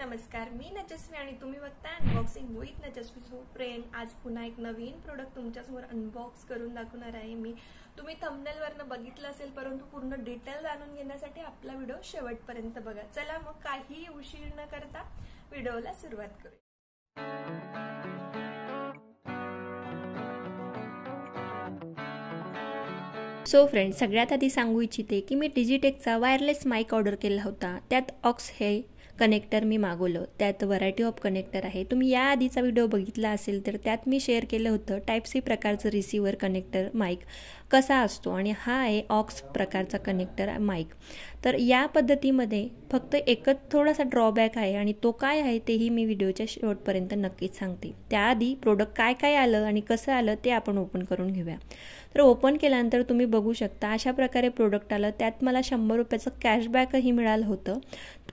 नमस्कार, मी नजस्वी आणि तुम्ही बघता अनबॉक्सिंग विथ नजस्वी. सो फ्रेंड, आज पुन्हा एक नवीन प्रोडक्ट तुमच्यासमोर अनबॉक्स करून दाखवणार आहे मी. तुम्ही थंबनेलवरनं बघितलं असेल, परंतु पूर्ण डिटेल जाणून घेण्यासाठी आपला व्हिडिओ शेवटपर्यंत बघा. चला मग काही उशीर न करता व्हिडिओला सुरुवात करूया. सो फ्रेंड, सगळ्यात आधी सांगू इच्छिते की मी डिजिटेकचा वायरलेस माईक ऑर्डर केला होता. त्यात ऑक्स हे कनेक्टर मी मागवलं. त्यात व्हरायटी ऑफ कनेक्टर आहे. तुम्ही या आधीचा व्हिडिओ बघितला असेल तर त्यात मी शेअर केलं होतं टाईप सी प्रकारचं रिसिव्हर कनेक्टर माईक कसा असतो, आणि हा आहे ऑक्स प्रकारचा कनेक्टर माईक. तर या पद्धतीमध्ये फक्त एकच थोडासा ड्रॉबॅक आहे, आणि तो काय आहे तेही मी व्हिडिओच्या शेवटपर्यंत नक्कीच सांगते. त्याआधी प्रोडक्ट काय काय आलं आणि कसं आलं ते आपण ओपन करून घेऊया. तर ओपन केल्यानंतर तुम्ही बघू शकता अशा प्रकारे प्रोडक्ट आलं. त्यात मला 100 रुपयाचं कॅशबॅकही मिळालं होतं,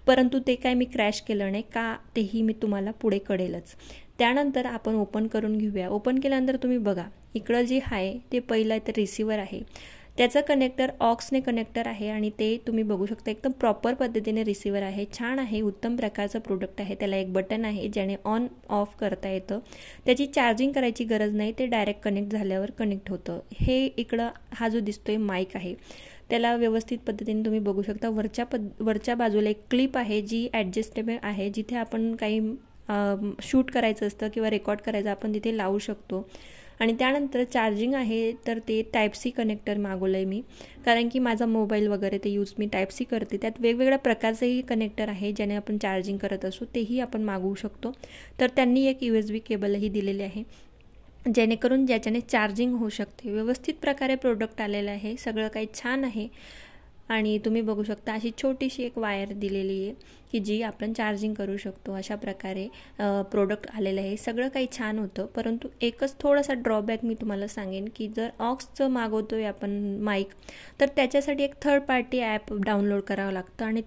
परंतु ते काय मी क्रॅश केलं नाही का तेही मी तुम्हाला पुढे कळेलच. त्यानंतर आपण ओपन करून घेऊया. ओपन केल्यानंतर तुम्ही बघा इकडं जे आहे ते पहिलं इथे रिसिव्हर आहे. त्याचं कनेक्टर ऑक्सने कनेक्टर आहे, आणि ते तुम्ही बघू शकता एकदम प्रॉपर पद्धतीने रिसिव्हर आहे. छान आहे, उत्तम प्रकारचं प्रोडक्ट आहे. त्याला एक बटन आहे ज्याने ऑन ऑफ करता येतं. त्याची चार्जिंग करायची गरज नाही, ते डायरेक्ट कनेक्ट झाल्यावर कनेक्ट होतं. हे इकडं हा जो दिसतोय माईक आहे त्याला व्यवस्थित पद्धतीने तुम्ही बघू शकता. वरच्या बाजूला एक क्लिप आहे जी ॲडजस्टेबल आहे, जिथे आपण काही शूट करायचं असतं किंवा रेकॉर्ड करायचं आपण तिथे लावू शकतो. आणि त्यानंतर चार्जिंग आहे, तर ते टाईप सी कनेक्टर मागवलं आहे मी, कारण की माझा मोबाईल वगैरे ते यूज मी टाईप सी करते. त्यात वेगवेगळ्या प्रकारचेही कनेक्टर आहे ज्याने आपण चार्जिंग करत असू, तेही आपण मागवू शकतो. तर त्यांनी एक USB केबलही दिलेली आहे जेणेकरून ज्याच्याने चार्जिंग होऊ शकते. व्यवस्थित प्रकारे प्रोडक्ट आलेलं आहे, सगळं काही छान आहे. आणि तुम्ही बघू शकता अशी छोटीशी एक वायर दिलेली आहे की जी आपण चार्जिंग करू शकतो. अशा प्रकारे प्रोडक्ट आलेलं आहे. सगळं काही छान होतं, परंतु एकच थोडासा ड्रॉबॅक मी तुम्हाला सांगेन की जर ऑक्सचं मागवतोय आपण माईक, तर त्याच्यासाठी एक थर्ड पार्टी ॲप डाउनलोड करावं लागतं, आणि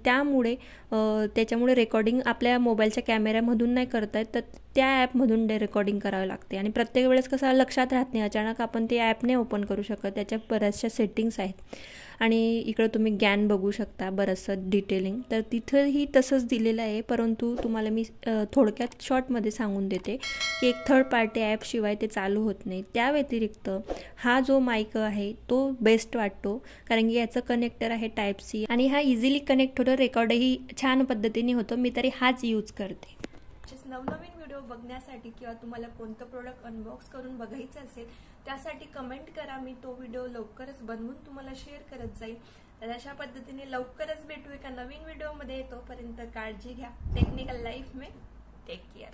त्याच्यामुळे रेकॉर्डिंग आपल्या मोबाईलच्या कॅमेऱ्यामधून नाही करता येत, तर त्या ॲपमधून रेकॉर्डिंग करावं लागते. आणि प्रत्येक वेळेस कसं लक्षात राहत नाही, अचानक आपण ते ॲप नाही ओपन करू शकत. त्याच्या बऱ्याचशा सेटिंग्स आहेत. आणि इकडं तुम्ही गॅन बघू शकता बरंचसं डिटेलिंग, तर तिथंही तसंच दिलेलं आहे. परंतु तुम्हाला मी थोडक्यात शॉर्टमध्ये सांगून देते की एक थर्ड पार्टी ॲपशिवाय ते चालू होत नाही. त्या व्यतिरिक्त हा जो माईक आहे तो बेस्ट वाटतो, कारण की याचं कनेक्टर आहे टाईप सी, आणि हा इझिली कनेक्ट होतो. रेकॉर्डही छान पद्धतीने होतो. मी तरी हाच यूज करते. नवनवीन व्हिडिओ बघण्यासाठी किंवा तुम्हाला कोणतं प्रोडक्ट अनबॉक्स करून बघायचं असेल त्यासाठी कमेंट करा. मी तो व्हिडिओ लवकरच बनवून तुम्हाला शेअर करत जाईल. तर अशा पद्धतीने लवकरच भेटू एका नवीन व्हिडिओमध्ये. तोपर्यंत काळजी घ्या. टेक्निकल लाईफ में टेक केअर.